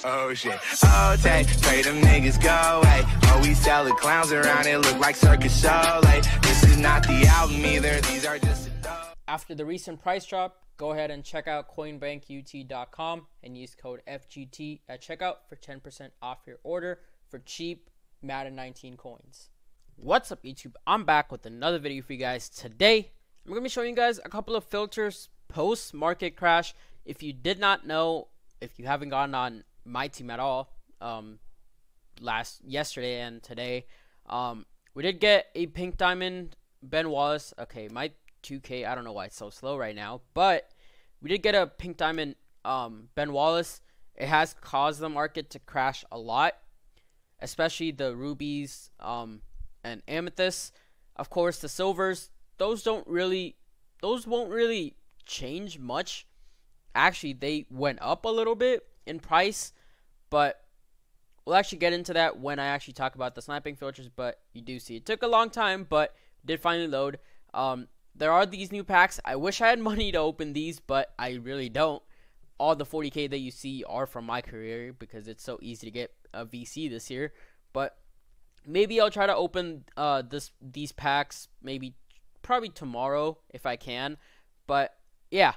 Oh shit, oh take, pray them niggas go away. Oh, we sell the clowns around it, look like circus show. Like, this is not the album either, these are just After the recent price drop, go ahead and check out coinbankut.com and use code FGT at checkout for 10% off your order for cheap Madden 19 coins. What's up, YouTube? I'm back with another video for you guys. Today, I'm going to be showing you guys a couple of filters post-market crash. If you did not know, if you haven't gone on my team at all, yesterday and today, we did get a pink diamond Ben Wallace. Okay, my 2K, I don't know why it's so slow right now, but we did get a pink diamond Ben Wallace. It has caused the market to crash a lot, especially the rubies and amethysts. Of course, the silvers, those won't really change much. Actually, they went up a little bit in price, but we'll actually get into that when I actually talk about the sniping filters. But you do see it took a long time, but did finally load. There are these new packs. I wish I had money to open these, but I really don't. All the 40k that you see are from my career because it's so easy to get a VC this year. But maybe I'll try to open these packs probably tomorrow if I can. But yeah,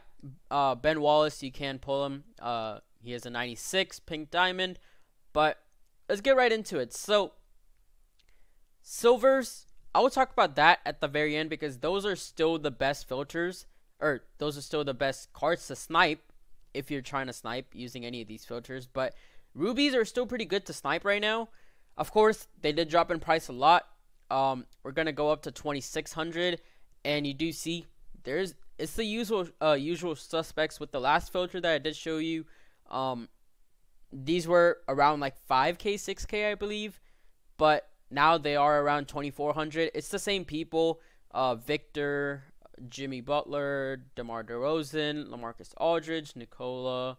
Ben Wallace, you can pull him. He has a 96 pink diamond. But let's get right into it. So silvers, I will talk about that at the very end because those are still the best filters, or those are still the best cards to snipe if you're trying to snipe using any of these filters. But rubies are still pretty good to snipe right now. Of course, they did drop in price a lot. We're gonna go up to 2,600, and you do see it's the usual suspects with the last filter that I did show you. These were around like 5k, 6k, I believe, but now they are around 2,400. It's the same people: Victor, Jimmy Butler, DeMar DeRozan, LaMarcus Aldridge, Nikola.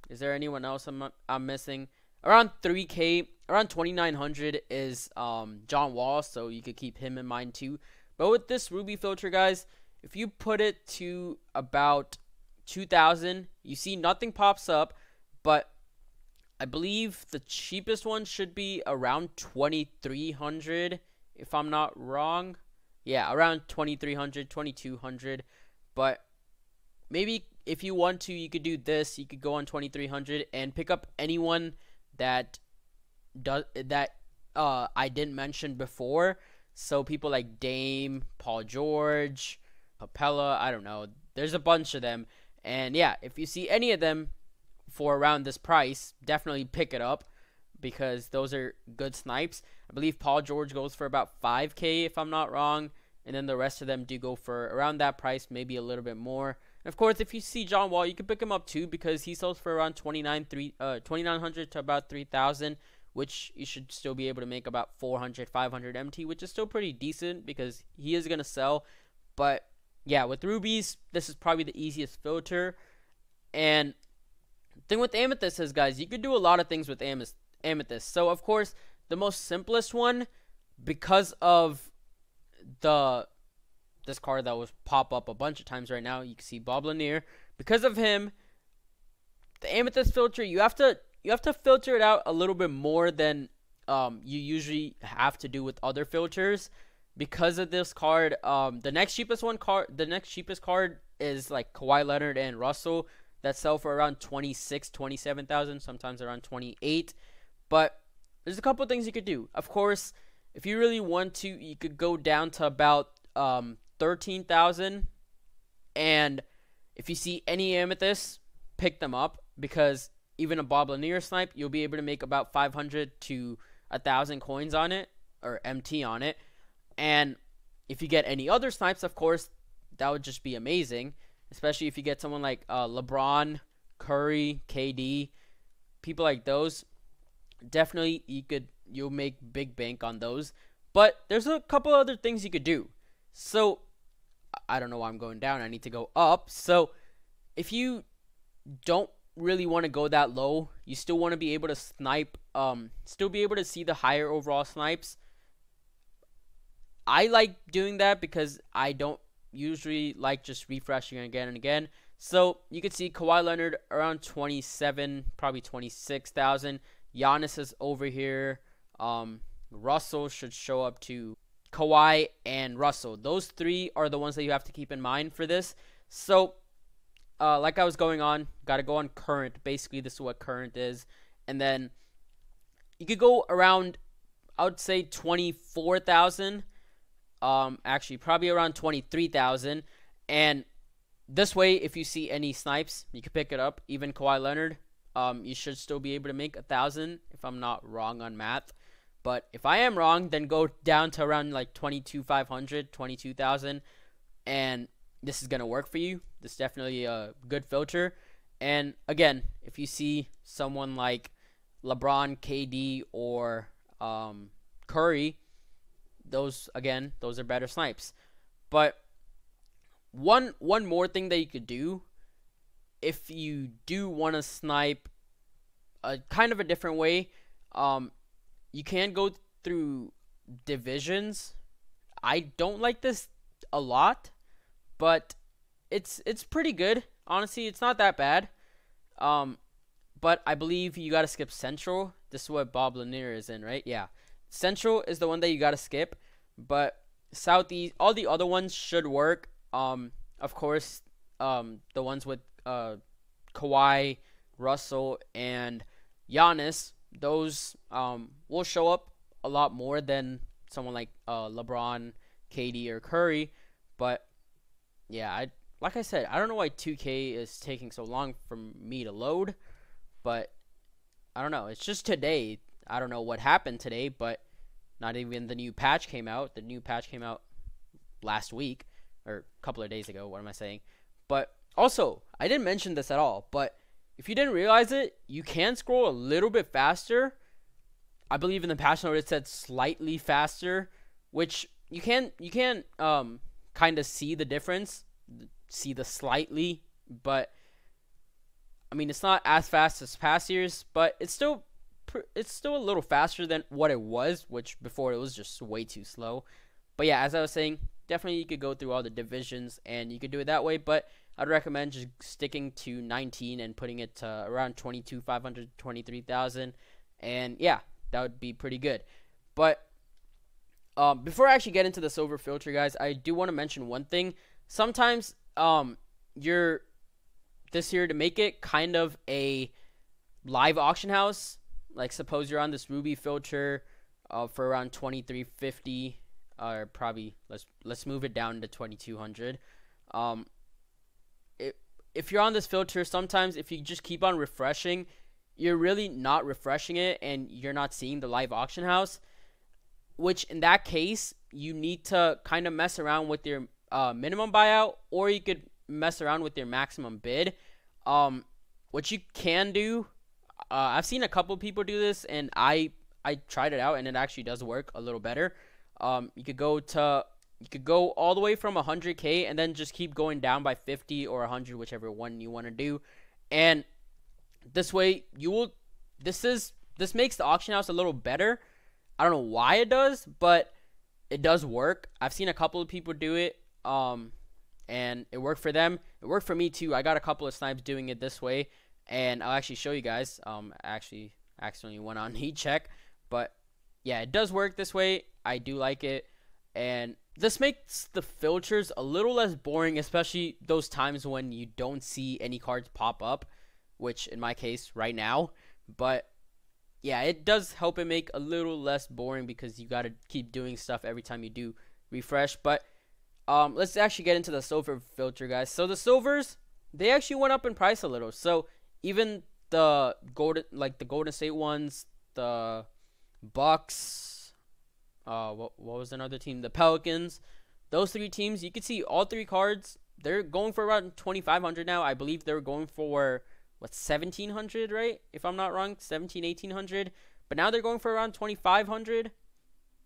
Is there anyone else I'm missing? Around 3k, around 2,900 is John Wall, so you could keep him in mind too. But with this ruby filter, guys, if you put it to about 2,000, you see nothing pops up, but I believe the cheapest one should be around 2,300, if I'm not wrong. Yeah, around 2,300, 2,200. But maybe if you want to, you could do this. You could go on 2,300 and pick up anyone that I didn't mention before. So people like Dame, Paul George, Capella, I don't know. There's a bunch of them. And yeah, if you see any of them for around this price, definitely pick it up because those are good snipes. I believe Paul George goes for about 5k if I'm not wrong, and then the rest of them do go for around that price, maybe a little bit more. And of course, if you see John Wall, you can pick him up too because he sells for around 2,900 to about 3,000, which you should still be able to make about 400, 500 MT, which is still pretty decent because he is gonna sell. But yeah, with rubies, this is probably the easiest filter. And the thing with amethyst is, guys, you could do a lot of things with amethyst. So of course, the most simplest one, because of this card that will pop up a bunch of times right now, you can see Bob Lanier. Because of him, the amethyst filter, you have to filter it out a little bit more than you usually have to do with other filters. Because of this card, the next cheapest card is like Kawhi Leonard and Russell that sell for around 26,000, 27,000, sometimes around 28. But there's a couple things you could do. Of course, if you really want to, you could go down to about 13,000. And if you see any amethysts, pick them up because even a Bob Lanier snipe, you'll be able to make about 500 to 1,000 coins on it, or MT on it. And if you get any other snipes, of course, that would just be amazing. Especially if you get someone like LeBron, Curry, KD, people like those. Definitely, you'll make big bank on those. But there's a couple other things you could do. So I don't know why I'm going down. I need to go up. So if you don't really want to go that low, you still want to be able to snipe, still be able to see the higher overall snipes. I like doing that because I don't usually like just refreshing again and again. So you can see Kawhi Leonard around 27, probably 26,000. Giannis is over here. Russell should show up to Kawhi and Russell. Those three are the ones that you have to keep in mind for this. So, like I was going on, got to go on current. Basically, this is what current is. And then you could go around, I would say 24,000. Actually, probably around 23,000. And this way, if you see any snipes, you can pick it up. Even Kawhi Leonard, you should still be able to make 1,000 if I'm not wrong on math. But if I am wrong, then go down to around like 22,500, 22,000, and this is gonna work for you. This is definitely a good filter. And again, if you see someone like LeBron, KD, or Curry, those are better snipes. But one more thing that you could do, if you do want to snipe a kind of a different way, you can go through divisions. I don't like this a lot, but it's pretty good. Honestly, it's not that bad. But I believe you gotta skip Central. This is what Bob Lanier is in, right? Yeah. Central is the one that you gotta skip, but Southeast, all the other ones should work. Of course, the ones with Kawhi, Russell, and Giannis, those will show up a lot more than someone like LeBron, KD, or Curry. But yeah, like I said, I don't know why 2K is taking so long for me to load, but I don't know. It's just today. I don't know what happened today, but not even the new patch came out. The new patch came out last week, or a couple of days ago. What am I saying? But also, I didn't mention this at all, but if you didn't realize it, you can scroll a little bit faster. I believe in the patch note it said slightly faster, which you can kind of see the difference, see the slightly, but I mean it's not as fast as past years, but it's still a little faster than what it was, which before it was just way too slow. But yeah, as I was saying, definitely you could go through all the divisions and you could do it that way, but I'd recommend just sticking to 19 and putting it to around 22,500, 23,000, and yeah, that would be pretty good. But before I actually get into the silver filter, guys, I do want to mention one thing. Sometimes you're this here to make it kind of a live auction house. Like suppose you're on this ruby filter for around 2350, or probably let's move it down to 2200. If you're on this filter, sometimes if you just keep on refreshing, you're really not refreshing it and you're not seeing the live auction house, which in that case you need to kind of mess around with your minimum buyout, or you could mess around with your maximum bid. What you can do, I've seen a couple people do this, and I tried it out and it actually does work a little better. You could go all the way from 100K and then just keep going down by 50 or 100, whichever one you want to do. And this way this makes the auction house a little better. I don't know why it does, but it does work. I've seen a couple of people do it, and it worked for them. It worked for me too. I got a couple of snipes doing it this way, and I'll actually show you guys. Actually accidentally went on heat check, but yeah, it does work this way. I do like it, and this makes the filters a little less boring, especially those times when you don't see any cards pop up, which in my case right now. But yeah, it does help it make a little less boring because you got to keep doing stuff every time you do refresh. But let's actually get into the silver filter, guys. So the silvers, they actually went up in price a little. So even the Golden State ones, the Bucks, what was another team? The Pelicans. Those three teams, you can see all three cards, they're going for around 2,500 now. I believe they were going for 1,700, right? If I'm not wrong, 1,800. But now they're going for around 2,500.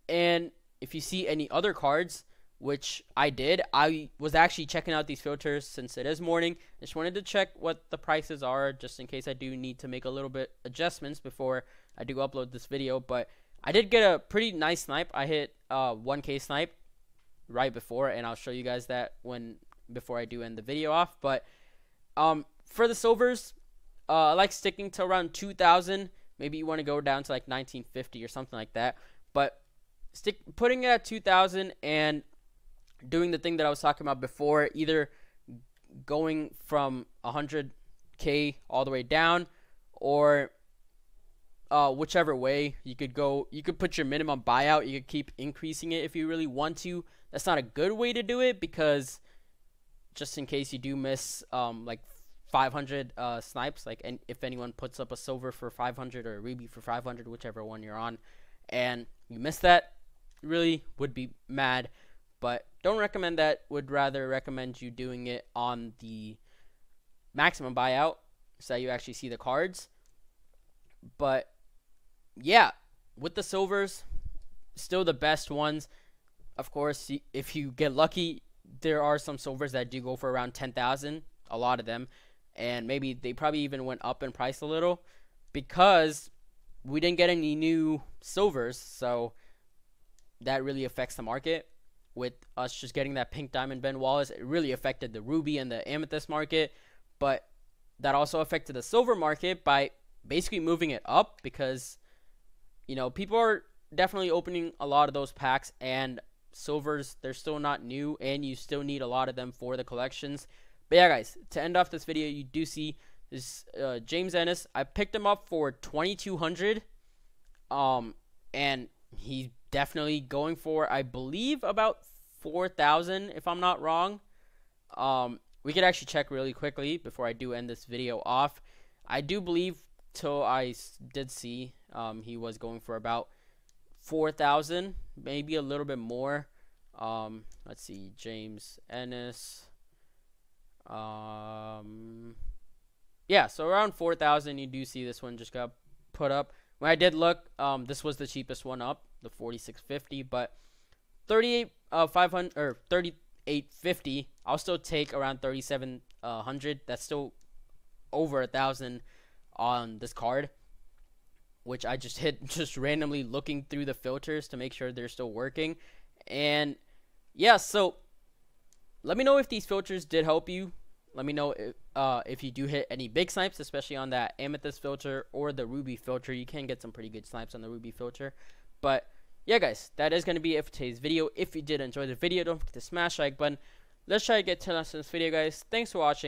And if you see any other cards, which I did, I was actually checking out these filters since it is morning. I just wanted to check what the prices are, just in case I do need to make a little bit adjustments before I do upload this video. But I did get a pretty nice snipe. I hit 1K snipe right before, and I'll show you guys that before I do end the video off. But For the silvers, I like sticking to around 2,000. Maybe you want to go down to like 1950 or something like that. But putting it at 2,000 and doing the thing that I was talking about before, either going from 100K all the way down, or whichever way you could go. You could put your minimum buyout. You could keep increasing it if you really want to. That's not a good way to do it, because just in case you do miss like 500 snipes, like, and if anyone puts up a silver for 500 or a ruby for 500, whichever one you're on, and you miss that, really would be mad. But don't recommend that. Would rather recommend you doing it on the maximum buyout so that you actually see the cards. But yeah, with the silvers, still the best ones. Of course, if you get lucky, there are some silvers that do go for around 10,000, a lot of them, and maybe they probably even went up in price a little because we didn't get any new silvers, so that really affects the market. With us just getting that pink diamond Ben Wallace, it really affected the ruby and the amethyst market, but that also affected the silver market by basically moving it up, because, you know, people are definitely opening a lot of those packs, and silvers, they're still not new, and you still need a lot of them for the collections. But yeah, guys, to end off this video, you do see this James Ennis. I picked him up for 2,200, and he's definitely going for, I believe, about 4,000, if I'm not wrong. We could actually check really quickly before I do end this video off. I do believe, till I did see, he was going for about 4,000, maybe a little bit more. Let's see, James Ennis. Yeah, so around 4,000. You do see this one just got put up. When I did look, this was the cheapest one up, the 4,650, but 38,500 or 3850. I'll still take around 3,700. That's still over 1,000 on this card, which I just hit just randomly looking through the filters to make sure they're still working. And yeah, so let me know if these filters did help you. Let me know if you do hit any big snipes, especially on that amethyst filter or the ruby filter. You can get some pretty good snipes on the ruby filter. But yeah, guys, that is going to be it for today's video. If you did enjoy the video, don't forget to smash the like button. Let's try to get 10 likes in this video, guys. Thanks for watching.